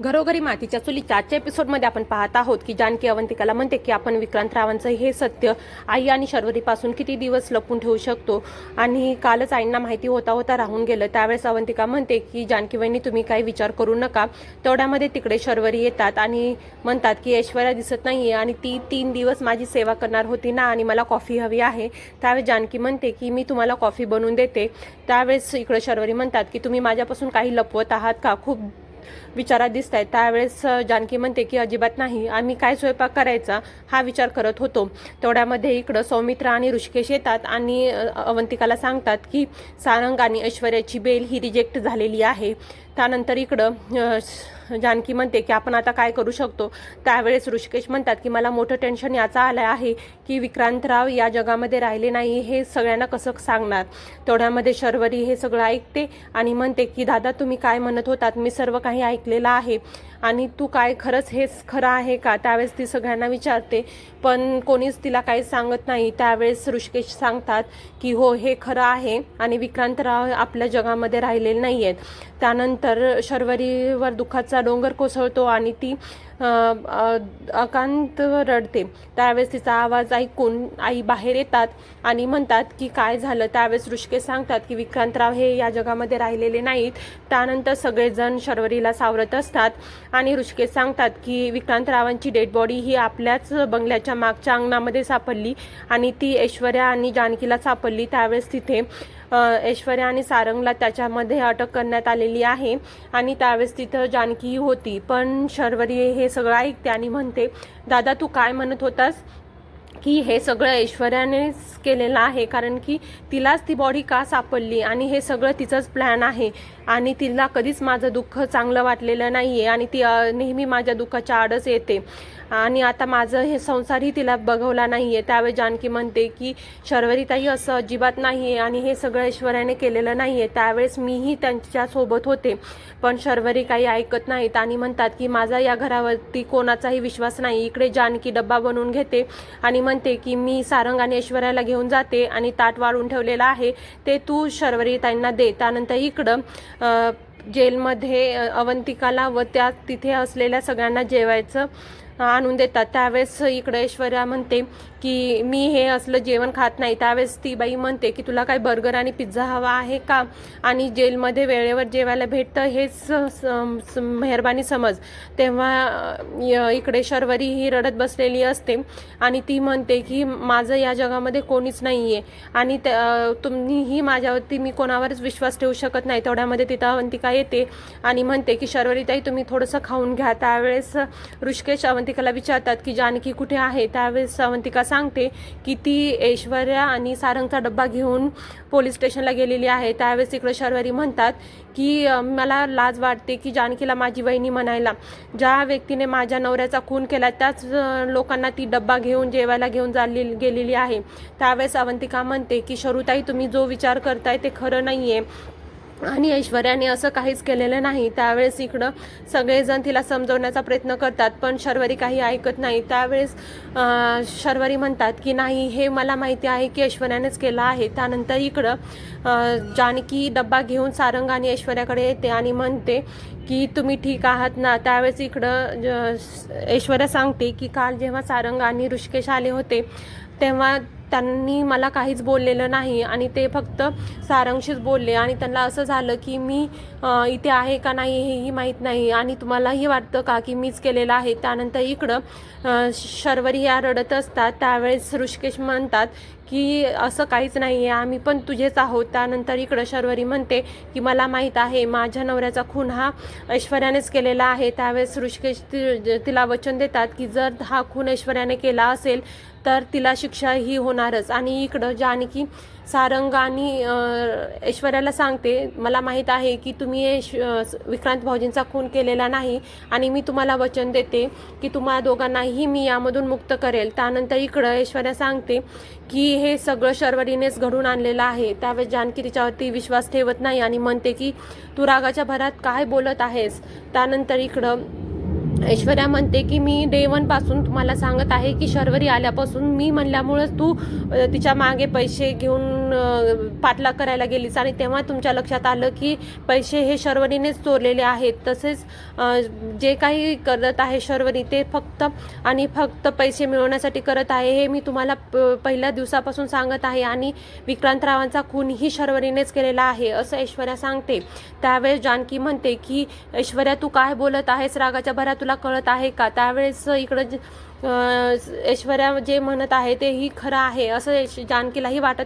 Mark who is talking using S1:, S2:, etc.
S1: घरोघरी मातीच्या चुलीच्या आजच्या एपिसोडमध्ये आपण पाहत आहोत की जानकी अवंतिकाला म्हणते की आपण विक्रांत रावांचं हे सत्य आई आणि शर्वरीपासून किती दिवस लपवून ठेवू शकतो आणि कालच आईंना माहिती होता होता राहून गेलं। त्यावेळेस अवंतिका म्हणते की जानकी वहिनी तुम्ही काही विचार करू नका। तेवढ्यामध्ये तिकडे शर्वरी येतात आणि म्हणतात की ऐश्वर्या दिसत नाहीये आणि ती 3 दिवस माझी सेवा करणार होती ना आणि मला कॉफी हवी आहे। त्यावेळेस जानकी म्हणते की मी तुम्हाला कॉफी बनवून देते। त्यावेळेस इकडे शर्वरी म्हणतात की तुम्ही माझ्यापासून काही लपवत आहात का, खूप विचारात दिसत आहेत। त्यावेळेस जानकी म्हणते की अजिबात नाही, आम्ही काय स्वयंपाक करायचा हा विचार करत होतो। तेवढ्यामध्ये इकडं सौमित्रा आणि ऋषिकेश येतात आणि अवंतिकाला सांगतात की सारंग आणि ऐश्वर्याची बेल ही रिजेक्ट झालेली आहे। त्यानंतर इकडं जानकी म्हणते की आपण आता काय करू शकतो। त्यावेळेस ऋषिकेश म्हणतात की मला मोठं टेन्शन याचा आलं आहे की विक्रांतराव या जगामध्ये राहिले नाही, हे सगळ्यांना कसं सांगणार। तेवढ्यामध्ये शर्वरी हे सगळं ऐकते आणि म्हणते की दादा तुम्ही काय म्हणत होतात मी सर्व काही ऐकलेलं आहे आणि तू काय खरंच हेच खरं आहे का। त्यावेळेस ती सगळ्यांना विचारते पण कोणीच तिला काही सांगत नाही। त्यावेळेस ऋषिकेश सांगतात की हो हे खरं आहे आणि विक्रांतराव आपल्या जगामध्ये राहिलेले नाही आहेत। त्यानंतर शर्वरीवर दुःखाचा डोंगर कोसळतो आणि ती अकांत रडते। त्यावेळेस तिचा आवाज ऐकून आई बाहेर येतात आणि म्हणतात की काय झालं। त्यावेळेस ऋषिकेश सांगतात की विक्रांतराव हे या जगामध्ये राहिलेले नाहीत। त्यानंतर सगळेजण शर्वरीला सावरत असतात आणि ऋषिकेश सांगतात की विक्रांतरावांची डेड बॉडी ही आपल्याच बंगल्याच्या मागच्या अंगणामध्ये सापडली आणि ती ऐश्वर्या आणि जानकीला सापडली। त्यावेळेस तिथे ऐश्वर्या आणि सारंगला त्याच्यामध्ये अटक करण्यात आलेली आहे आणि त्यावेळेस तिथं जानकी होती। पण शर्वरी हे सगळं ऐकते आणि म्हणते दादा तू काय म्हणत होतास की हे सगळं ऐश्वर्यानेच केलेलं आहे, कारण की तिलाच ती बॉडी का सापडली आणि हे सगळं तिचंच प्लॅन आहे आणि तिला कधीच माझं दुःख चांगलं वाटलेलं नाही आहे आणि ती नेहमी माझ्या दुःखाच्या आडच येते आणि आता माझं हे संसारही तिला बघवला नाही आहे। त्यावेळी जानकी म्हणते की शर्वरीताई असं अजिबात नाही आहे आणि हे सगळं ऐश्वर्याने केलेलं नाही आहे। त्यावेळेस मीही त्यांच्यासोबत होते पण शर्वरी काही ऐकत नाहीत आणि म्हणतात की माझा या घरावरती कोणाचाही विश्वास नाही। इकडे जानकी डब्बा बनवून घेते आणि म्हणते की मी सारंग आणि ऐश्वर्याला घेऊन जाते आणि ताट वाढून ठेवलेलं आहे ते तू शर्वरीताईंना दे। त्यानंतर इकडं जेलमध्ये अवंतिकाला व त्या तिथे असलेल्या सगळ्यांना जेवायचं आणून देतात। त्यावेळेस इकडे ऐश्वर्या म्हणते की मी हे असलं जेवण खात नाही। त्यावेळेस ती बाई म्हणते की तुला काय बर्गर आणि पिझ्झा हवा आहे का आणि जेलमध्ये वेळेवर जेवायला भेटतं हेच मेहरबानी समज। तेव्हा इकडे शर्वरी ही रडत बसलेली असते आणि ती म्हणते की माझं या जगामध्ये कोणीच नाही आहे आणि तुम्हीही माझ्यावरती मी कोणावरच विश्वास ठेवू शकत नाही। तेवढ्यामध्ये तिथं अवंतिका येते आणि म्हणते की शर्वरीताई तुम्ही थोडंसं खाऊन घ्या। त्यावेळेस ऋषिकेश अवंतिकाला विचारतात की जानकी कुठे आहे। त्यावेळेस अवंतिका सांगते की ती ऐश्वर्या आणि सारंगचा डब्बा घेऊन पोलीस स्टेशनला गेलेली आहे। त्यावेळेस इकडे शर्वरी म्हणतात की मला लाज वाटते की जानकीला माझी वहिनी म्हणायला, ज्या व्यक्तीने माझ्या नवऱ्याचा खून केला त्याच लोकांना ती डब्बा घेऊन जेवायला घेऊन गेलेली आहे। त्यावेळेस अवंतिका म्हणते की शरुताई तुम्ही जो विचार करताय ते खरं नाही आहे आणि ऐश्वर्याने असं काहीच केलेलं नाही। त्यावेळेस इकडं सगळेजण तिला समजवण्याचा प्रयत्न करतात पण शर्वरी काही ऐकत नाही। त्यावेळेस शर्वरी म्हणतात की नाही हे मला माहिती आहे की ऐश्वर्यानेच केलं आहे। त्यानंतर इकडं जानकी डब्बा घेऊन सारंग आणि ऐश्वर्याकडे येते आणि म्हणते की तुम्ही ठीक आहात ना। त्यावेळेस इकडं ऐश्वर्या सांगते की काल जेव्हा सारंग आणि ऋषिकेश आले होते तेव्हा त्यांनी मला काहीच बोललेलं नाही आणि ते फक्त सारंगशीच बोलले आणि त्यांना असं झालं की मी इथे आहे का नाही हेही माहीत नाही आणि तुम्हालाही वाटतं का की मीच केलेलं आहे। त्यानंतर इकडं शर्वरी या रडत असतात। त्यावेळेस ऋषिकेश म्हणतात की असं काहीच नाही आहे, आम्ही पण तुझेच आहोत। त्यानंतर इकडं शर्वरी म्हणते की मला माहीत आहे माझ्या नवऱ्याचा खून हा ऐश्वर्यानेच केलेला आहे। त्यावेळेस ऋषिकेश तिला वचन देतात की जर हा खून ऐश्वर्याने केला असेल तर तिला शिक्षा ही होणारच। आणि इकडं जानकी सारंग आणि ऐश्वर्याला सांगते मला माहीत आहे की तुम्ही विक्रांत भाऊजींचा खून केलेला नाही आणि मी तुम्हाला वचन देते की तुम्हाला दोघांनाही मी यामधून मुक्त करेल। त्यानंतर इकडं ऐश्वर्या सांगते की हे सगळं शर्वरीनेच घडून आणलेलं आहे। त्यावेळेस जानकी तिच्यावरती विश्वास ठेवत नाही आणि म्हणते की तू रागाच्या भरात काय बोलत आहेस। त्यानंतर इकडं ऐश्वर्या म्हणते की मी डे 1 पासून तुम्हाला सांगत आहे की शर्वरी आल्यापासून मी म्हणल्यामुळेच तू तिच्या मागे पैसे घेऊन पाठलाग करायला गेलीस आणि तेव्हा तुमच्या लक्षात आलं की पैसे हे शर्वरीनेच चोरलेले आहेत. तसेच जे काही करत आहे शर्वरी ते फक्त आणि फक्त पैसे मिळवण्यासाठी करत आहे, हे मी तुम्हाला पहिल्या दिवसापासून सांगत आहे. आणि विक्रांतरावांचा खून ही शर्वरीनेच केलेला आहे असं ऐश्वर्या सांगते. त्यावेळेस जानकी म्हणते की ऐश्वर्या, तू काय बोलत आहेस? रागाच्या भरात तुला कळत आहे का? त्यावेळेस इकडं ऐश्वर्या जे म्हणत आहे तेही खरं आहे असं जानकीलाही वाटत